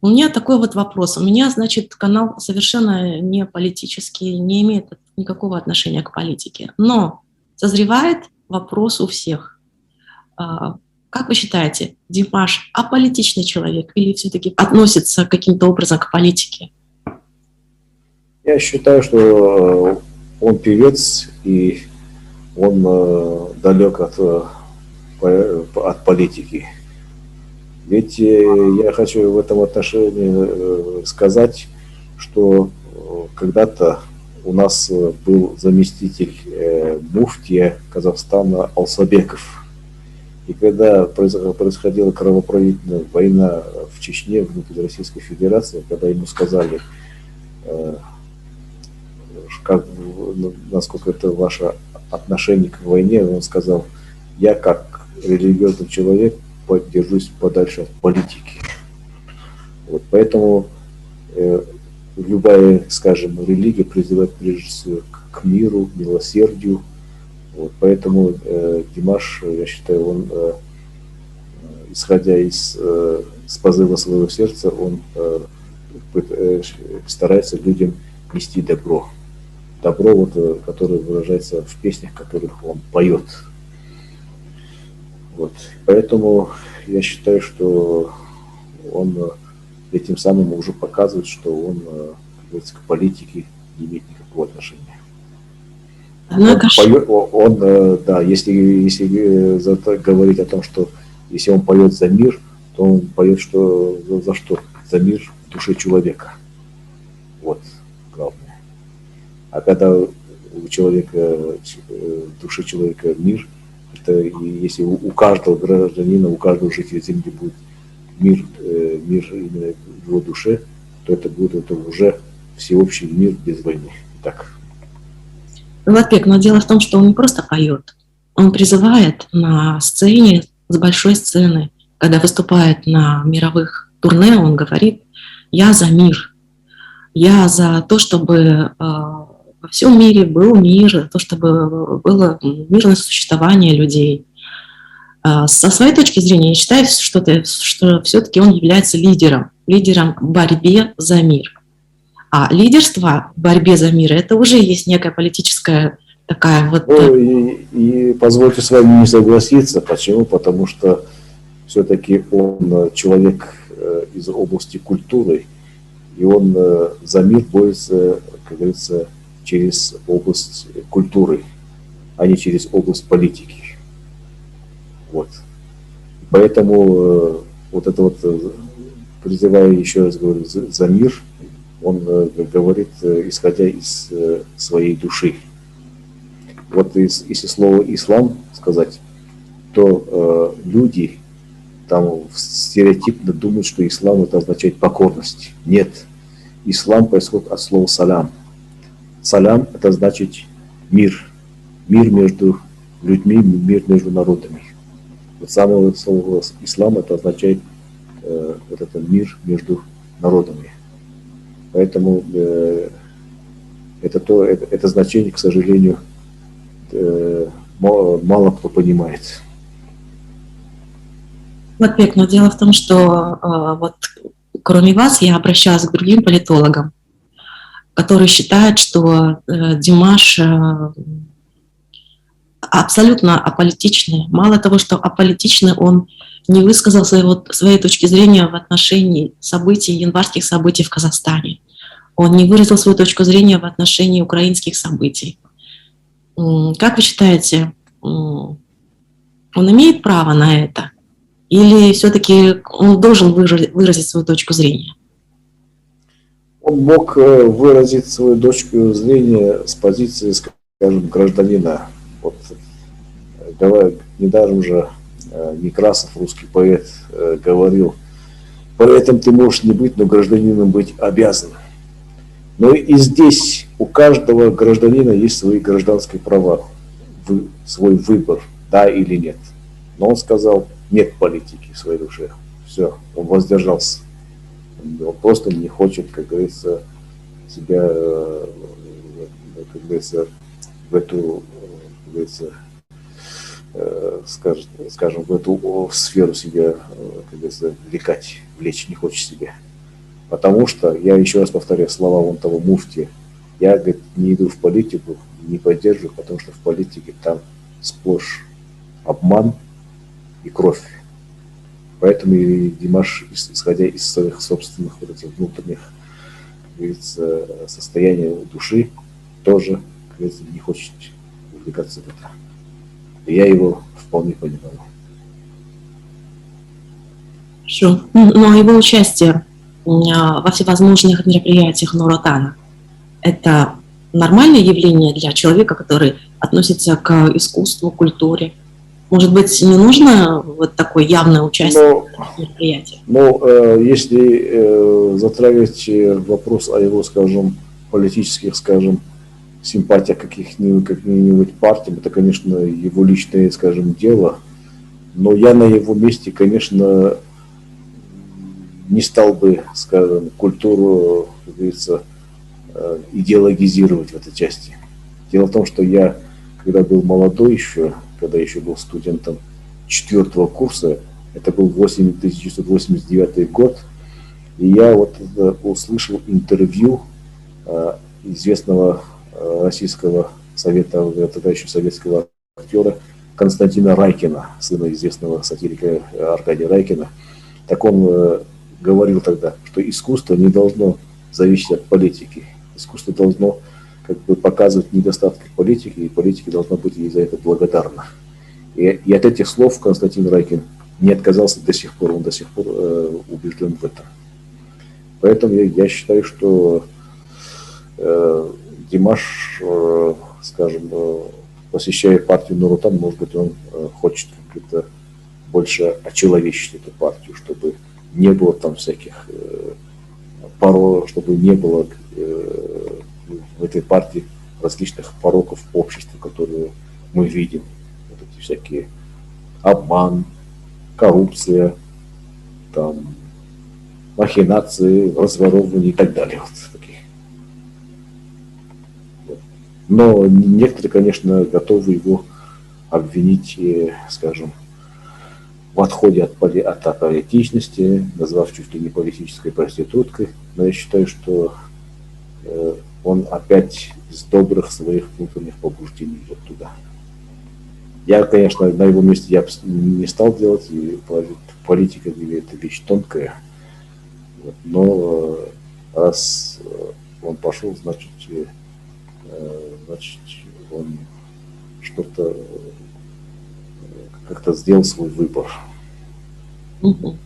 У меня такой вот вопрос. У меня, значит, канал совершенно не политический, не имеет никакого отношения к политике. Но созревает вопрос у всех. А, Как вы считаете, Димаш аполитичный человек или все-таки относится каким-то образом к политике? Я считаю, что он певец, и он далек от политики. Ведь я хочу в этом отношении сказать, что когда-то у нас был заместитель муфтия Казахстана Алсабеков. И когда происходила кровопролитная война в Чечне, внутри Российской Федерации, когда ему сказали, э, как, насколько это ваше отношение к войне, он сказал: я как религиозный человек держусь подальше от политики. Вот, поэтому любая, скажем, религия призывает прежде всего к миру, милосердию. Вот, поэтому Димаш, я считаю, он, исходя с позыва своего сердца, он старается людям нести добро. Добро, вот, которое выражается в песнях, которых он поет. Вот. Поэтому я считаю, что он этим самым уже показывает, что он, как говорится, к политике не имеет никакого отношения. Однако Да, если говорить о том, что если он поет за мир, то он поет за что? За мир в душе человека. Вот главное. А когда у человека, в душе человека мир, это если у каждого гражданина, у каждого жителя Земли будет мир именно в его душе, то это будет уже всеобщий мир без войны. Так. Латбек, но дело в том, что он не просто поет, он призывает на сцене, с большой сцены, когда выступает на мировых турне, он говорит: я за мир, я за то, чтобы во всем мире был мир, за то, чтобы было мирное существование людей. Со своей точки зрения, я считаю, что все-таки он является лидером в борьбе за мир. А лидерство в борьбе за мир – это уже есть некая политическая такая вот… Ну, и позвольте с вами не согласиться. Почему? Потому что все-таки он человек из области культуры, и он за мир борется, как говорится, через область культуры, а не через область политики. Вот. Поэтому вот это вот, призывая, еще раз говорю, за мир, он говорит, исходя из своей души. Вот если слово «ислам» сказать, то люди там стереотипно думают, что ислам это означает покорность. Нет. Ислам происходит от слова «салям». «Салям» это значит мир. Мир между людьми, мир между народами. Вот самое слово «ислам» это означает вот это мир между народами. Поэтому это значение, к сожалению, мало кто понимает. Латбек, но дело в том, что вот кроме вас я обращалась к другим политологам, которые считают, что Димаш абсолютно аполитичный. Мало того, что аполитичный, он не высказал своей точки зрения в отношении событий, январских событий в Казахстане. Он не выразил свою точку зрения в отношении украинских событий. Как вы считаете, он имеет право на это? Или все-таки он должен выразить свою точку зрения? Он мог выразить свою точку зрения с позиции, скажем, гражданина. Вот, недаром же Некрасов, русский поэт, говорил: поэтом ты можешь не быть, но гражданином быть обязан. Но и здесь у каждого гражданина есть свои гражданские права, свой выбор, да или нет. Но он сказал: нет политики в своей душе. Все, он воздержался. Он просто не хочет, как говорится, себя, как говорится, в эту, как говорится, скажем, в эту сферу себя, как говорится, влечь не хочет себе. Потому что, я еще раз повторяю слова вон того муфти, я, говорит, не иду в политику, не поддерживаю, потому что в политике там сплошь обман и кровь. Поэтому и Димаш, исходя из своих собственных вот этих внутренних, как говорится, состояния души, тоже, как говорится, не хочет увлекаться в это. И я его вполне понимаю. Хорошо. Но его участие во всевозможных мероприятиях Нуротана — это нормальное явление для человека, который относится к искусству, культуре? Может быть, не нужно вот такое явное участие в мероприятиях? Но если затрагивать вопрос о его, скажем, политических, скажем, симпатиях каким-нибудь партиям, это, конечно, его личное, скажем, дело. Но я на его месте, конечно, не стал бы, скажем, культуру, как говорится, идеологизировать в этой части. Дело в том, что я, когда был молодой еще, когда еще был студентом 4-го курса, это был 1989 год, и я вот услышал интервью известного российского тогда еще советского актера Константина Райкина, сына известного сатирика Аркадия Райкина. Так он говорил тогда, что искусство не должно зависеть от политики. Искусство должно как бы показывать недостатки политики, и политика должна быть ей за это благодарна. И от этих слов Константин Райкин не отказался до сих пор, он до сих пор убежден в этом. Поэтому я считаю, что Димаш, скажем, посещая партию Нуротан, может быть, он хочет как-то больше очеловечить эту партию, чтобы не было там всяких чтобы не было в этой партии различных пороков общества, которые мы видим. Вот эти всякие обман, коррупция, там, махинации, разворовывание и так далее. Вот такие. Но некоторые, конечно, готовы его обвинить, скажем, в отходе от аполитичности, назвав чуть ли не политической проституткой. Но я считаю, что он опять из добрых своих внутренних побуждений идет туда. Я, конечно, на его месте я не стал делать, и политика это вещь тонкая. Вот, но раз он пошел, значит он что-то как-то сделал свой выбор. Мгм.